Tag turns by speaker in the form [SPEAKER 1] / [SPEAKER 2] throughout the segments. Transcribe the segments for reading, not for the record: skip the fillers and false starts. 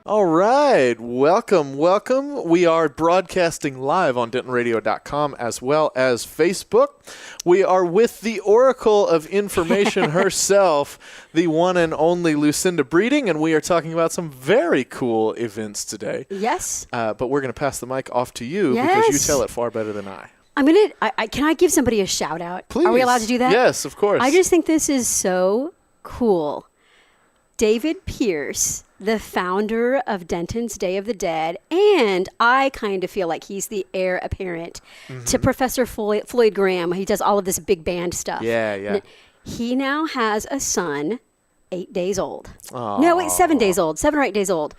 [SPEAKER 1] All right. Welcome. We are broadcasting live on DentonRadio.com as well as Facebook. We are with the Oracle of Information herself, the one and only Lucinda Breeding, and we are talking about some very cool events today.
[SPEAKER 2] Yes.
[SPEAKER 1] But we're going to pass the mic off to you
[SPEAKER 2] Yes.
[SPEAKER 1] because you tell it far better than I.
[SPEAKER 2] Can I give somebody a shout out?
[SPEAKER 1] Please.
[SPEAKER 2] Are we allowed to do that?
[SPEAKER 1] Yes, of course.
[SPEAKER 2] I just think this is so cool. David Pierce, the founder of Denton's Day of the Dead, and I kind of feel like he's the heir apparent to Professor Floyd Graham. He does all of this big band stuff.
[SPEAKER 1] Yeah.
[SPEAKER 2] He now has a son, 8 days old.
[SPEAKER 1] Aww.
[SPEAKER 2] No, wait, 7 days old, 7 or 8 days old.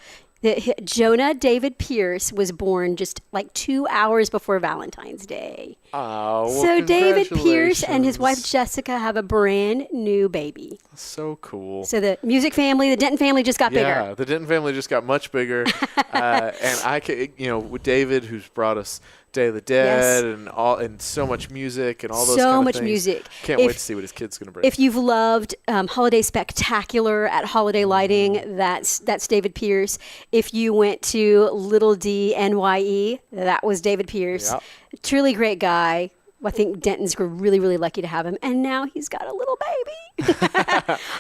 [SPEAKER 2] Jonah David Pierce was born just like 2 hours before Valentine's Day.
[SPEAKER 1] Oh, well,
[SPEAKER 2] so David Pierce and his wife Jessica have a brand new baby.
[SPEAKER 1] So cool.
[SPEAKER 2] So the music family, the Denton family just got bigger.
[SPEAKER 1] Yeah, the Denton family just got much bigger. And I could, with David, who's brought us Day of the Dead and so much music and all those kind of
[SPEAKER 2] much
[SPEAKER 1] things.
[SPEAKER 2] Music.
[SPEAKER 1] Can't wait to see what his kid's going to bring.
[SPEAKER 2] If you've loved Holiday Spectacular at Holiday Lighting, that's David Pierce. If you went to Little D NYE, that was David Pierce.
[SPEAKER 1] Yep.
[SPEAKER 2] Truly great guy. I think Denton's really, really lucky to have him. And now he's got a little baby.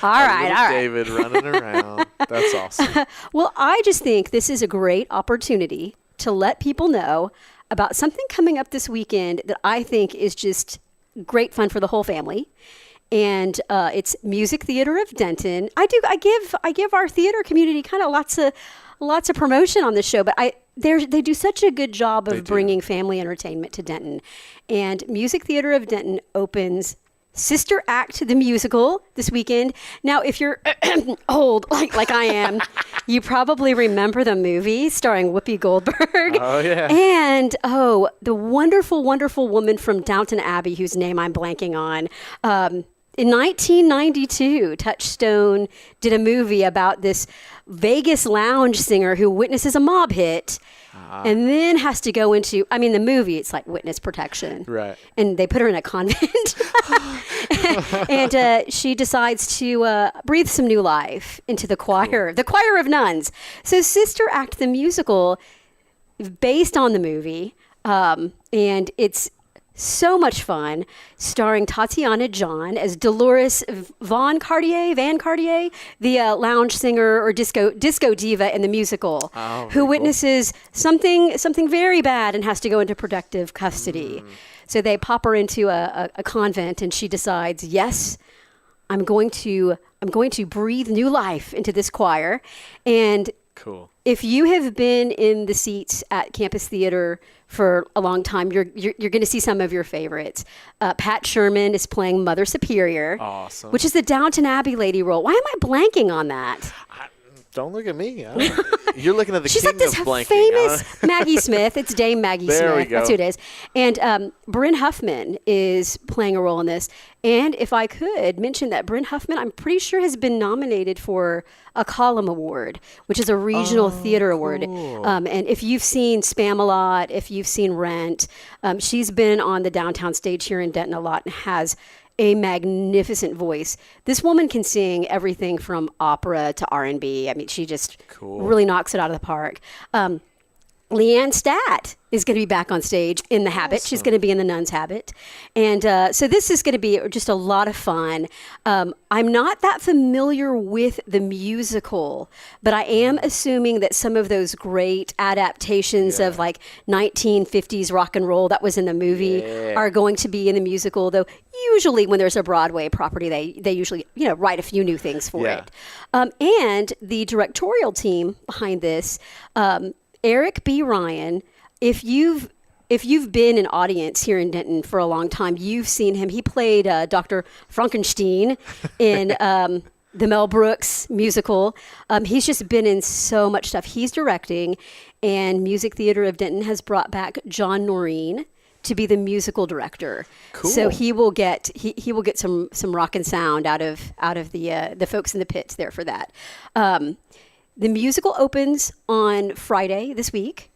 [SPEAKER 2] all right.
[SPEAKER 1] David running around. That's awesome.
[SPEAKER 2] Well, I just think this is a great opportunity to let people know about something coming up this weekend that I think is just great fun for the whole family. And it's Music Theater of Denton. I give our theater community kind of lots of promotion on this show, but they do such a good job of bringing family entertainment to Denton. And Music Theater of Denton opens Sister Act the musical this weekend. Now, if you're old like I am, you probably remember the movie starring Whoopi Goldberg.
[SPEAKER 1] Oh yeah.
[SPEAKER 2] And the wonderful, wonderful woman from Downton Abbey, whose name I'm blanking on. In 1992, Touchstone did a movie about this Vegas lounge singer who witnesses a mob hit and then has to go into, the movie, it's like witness protection.
[SPEAKER 1] Right.
[SPEAKER 2] And they put her in a convent. and she decides to breathe some new life into the choir, the choir of nuns. So Sister Act the musical, based on the movie, and it's so much fun, starring Tatiana John as Dolores Van Cartier, the lounge singer or disco diva in the musical, who witnesses something very bad and has to go into protective custody. So they pop her into a convent, and she decides, yes, I'm going to breathe new life into this choir. And
[SPEAKER 1] cool.
[SPEAKER 2] If you have been in the seats at Campus Theater for a long time, you're going to see some of your favorites. Pat Sherman is playing Mother Superior,
[SPEAKER 1] awesome,
[SPEAKER 2] which is the Downton Abbey lady role. Why am I blanking on that?
[SPEAKER 1] Don't look at me. You're looking at the
[SPEAKER 2] She's
[SPEAKER 1] king
[SPEAKER 2] like this
[SPEAKER 1] of blanking.
[SPEAKER 2] famous Maggie Smith. It's Dame Maggie
[SPEAKER 1] there
[SPEAKER 2] Smith.
[SPEAKER 1] We go.
[SPEAKER 2] That's who it is. And Bryn Huffman is playing a role in this. And if I could mention that Bryn Huffman, I'm pretty sure has been nominated for a Column Award, which is a regional theater award. And if you've seen Spam-A-Lot, if you've seen Rent, she's been on the downtown stage here in Denton a lot and has a magnificent voice. This woman can sing everything from opera to R&B. She just really knocks it out of the park. Leanne Statt is going to be back on stage in the habit. She's going to be in the nun's habit. And so this is going to be just a lot of fun. I'm not that familiar with the musical, but I am assuming that some of those great adaptations of like 1950s rock and roll that was in the movie are going to be in the musical, though usually when there's a Broadway property, they usually write a few new things for it. And the directorial team behind this, Eric B. Ryan, if you've been an audience here in Denton for a long time, you've seen him. He played Dr. Frankenstein in the Mel Brooks musical. He's just been in so much stuff. He's directing, and Music Theater of Denton has brought back John Noreen to be the musical director.
[SPEAKER 1] Cool.
[SPEAKER 2] So he will get some rock and sound out of the folks in the pits there for that. The musical opens on Friday this week.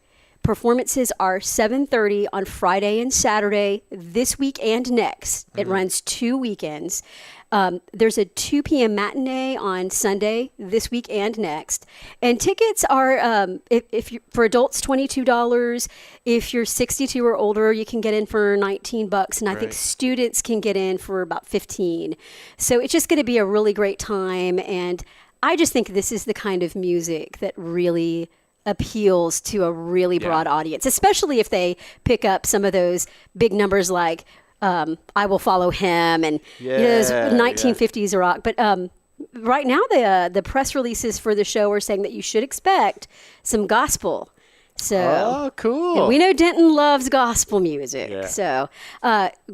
[SPEAKER 2] Performances are 7:30 on Friday and Saturday this week and next. It runs 2 weekends. There's a 2 p.m. matinee on Sunday this week and next. And tickets are, if you, for adults, $22. If you're 62 or older, you can get in for $19. And I think students can get in for about $15. So it's just going to be a really great time. And I just think this is the kind of music that really appeals to a really broad audience, especially if they pick up some of those big numbers like I Will Follow Him and those 1950s rock. But right now the press releases for the show are saying that you should expect some gospel. So
[SPEAKER 1] cool.
[SPEAKER 2] We know Denton loves gospel music. Yeah. So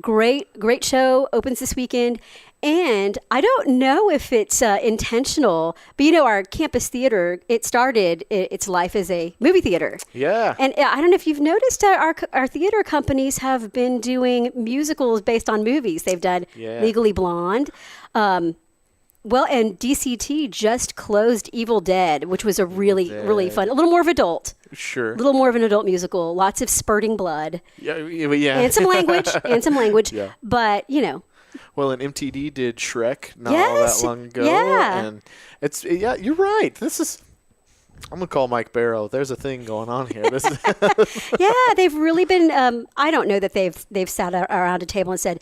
[SPEAKER 2] great show, opens this weekend. And I don't know if it's intentional, but our campus theater, it started its life as a movie theater.
[SPEAKER 1] Yeah.
[SPEAKER 2] And I don't know if you've noticed our theater companies have been doing musicals based on movies. They've done Legally Blonde. And DCT just closed Evil Dead, which was a really fun, a little more of adult.
[SPEAKER 1] Sure.
[SPEAKER 2] A little more of an adult musical. Lots of spurting blood.
[SPEAKER 1] Yeah.
[SPEAKER 2] And some language.
[SPEAKER 1] Yeah.
[SPEAKER 2] But,
[SPEAKER 1] Well, and MTD did Shrek not all that long ago.
[SPEAKER 2] Yeah.
[SPEAKER 1] And it's, you're right. I'm going to call Mike Barrow. There's a thing going on here.
[SPEAKER 2] They've really been, I don't know that they've sat around a table and said,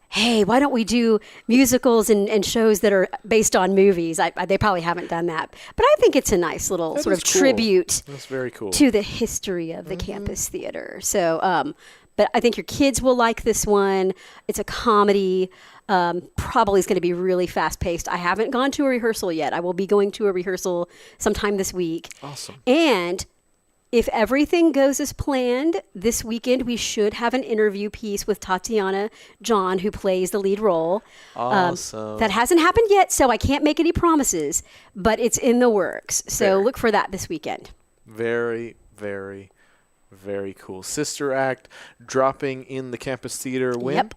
[SPEAKER 2] hey, why don't we do musicals and shows that are based on movies? They probably haven't done that. But I think it's a nice little sort of tribute
[SPEAKER 1] That's very cool.
[SPEAKER 2] to the history of the campus theater. So, but I think your kids will like this one. It's a comedy. Probably is going to be really fast-paced. I haven't gone to a rehearsal yet. I will be going to a rehearsal sometime this week.
[SPEAKER 1] Awesome.
[SPEAKER 2] And if everything goes as planned, this weekend we should have an interview piece with Tatiana John, who plays the lead role.
[SPEAKER 1] Awesome.
[SPEAKER 2] That hasn't happened yet, so I can't make any promises, but it's in the works. So look for that this weekend.
[SPEAKER 1] Very, very, very cool. Sister Act dropping in the campus theater when?
[SPEAKER 2] Yep.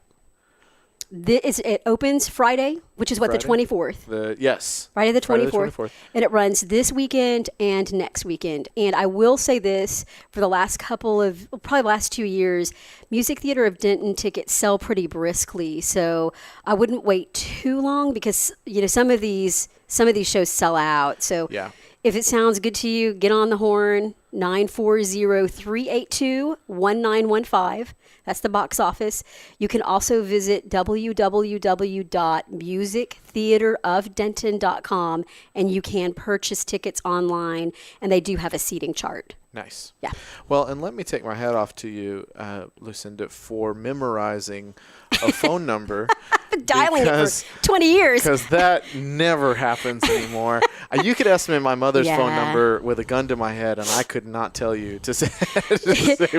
[SPEAKER 2] It opens Friday, which is the 24th.
[SPEAKER 1] Yes.
[SPEAKER 2] Friday the 24th. And it runs this weekend and next weekend. And I will say this, for the last probably last 2 years, Music Theater of Denton tickets sell pretty briskly. So I wouldn't wait too long because, some of these shows sell out. So if it sounds good to you, get on the horn, 940-382-1915. That's the box office. You can also visit www.musictheaterofdenton.com, and you can purchase tickets online, and they do have a seating chart.
[SPEAKER 1] Nice.
[SPEAKER 2] Yeah.
[SPEAKER 1] Well, and let me take my hat off to you, Lucinda, for memorizing a phone number.
[SPEAKER 2] I've been dialing it for 20 years.
[SPEAKER 1] Because that never happens anymore. You could estimate my mother's phone number with a gun to my head, and I could not tell you to say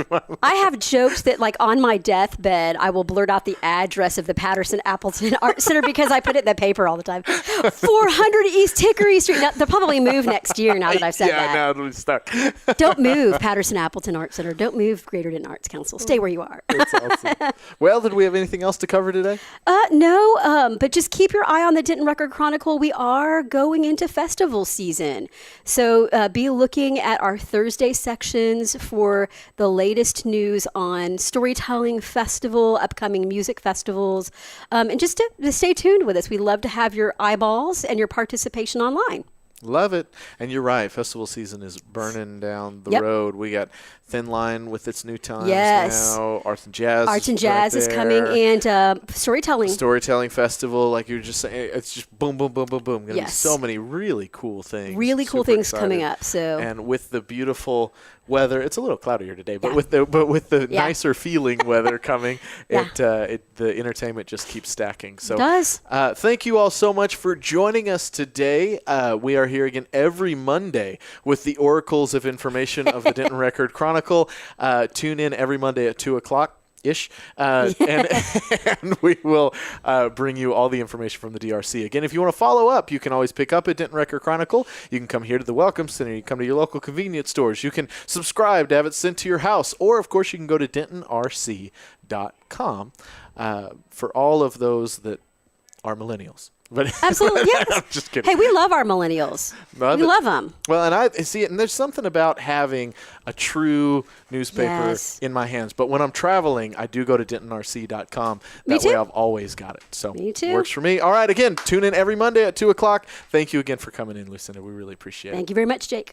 [SPEAKER 1] my mother.
[SPEAKER 2] I have joked that, on my deathbed, I will blurt out the address of the Patterson Appleton Art Center because I put it in the paper all the time. 400 East Hickory Street. Now, they'll probably move next year now that I've said that.
[SPEAKER 1] Yeah, now it'll be stuck.
[SPEAKER 2] Don't move, Patterson Appleton Art Center. Don't move, Greater Denton Arts Council. Stay where you are.
[SPEAKER 1] That's awesome. Well, did we have anything else to cover today?
[SPEAKER 2] No, but just keep your eye on the Denton Record Chronicle. We are going into festival season. So be looking at our Thursday sections for the latest news on storytelling festival, upcoming music festivals, and just to stay tuned with us. We love to have your eyeballs and your participation online.
[SPEAKER 1] Love it. And you're right. Festival season is burning down the road. We got Thin Line with its new times now. Arts and Jazz.
[SPEAKER 2] Arts and Jazz is coming, and Storytelling.
[SPEAKER 1] Storytelling Festival, like you were just saying, it's just boom, boom, boom, boom, boom. Going to be so many really cool things.
[SPEAKER 2] Really cool things coming up. So,
[SPEAKER 1] and with the beautiful weather, it's a little cloudier today, but with the nicer feeling weather coming, the entertainment just keeps stacking. So,
[SPEAKER 2] it does.
[SPEAKER 1] Thank you all so much for joining us today. We are here again every Monday with the oracles of information of the Denton Record Chronicle. Tune in every Monday at 2:00. Ish, and we will bring you all the information from the DRC. Again, if you want to follow up, you can always pick up at Denton Record Chronicle. You can come here to the Welcome Center. You can come to your local convenience stores. You can subscribe to have it sent to your house. Or, of course, you can go to DentonRC.com for all of those that are millennials. But
[SPEAKER 2] Absolutely, yes.
[SPEAKER 1] I'm just kidding.
[SPEAKER 2] Hey, we love our millennials. We love them.
[SPEAKER 1] Well, and I see it, and there's something about having a true newspaper
[SPEAKER 2] Yes.
[SPEAKER 1] in my hands. But when I'm traveling, I do go to DentonRC.com.
[SPEAKER 2] Me
[SPEAKER 1] That way
[SPEAKER 2] too.
[SPEAKER 1] I've always got it. So
[SPEAKER 2] Me too.
[SPEAKER 1] Works for me. All right, again, tune in every Monday at 2 o'clock. Thank you again for coming in, Lucinda. We really appreciate it.
[SPEAKER 2] Thank you very much, Jake.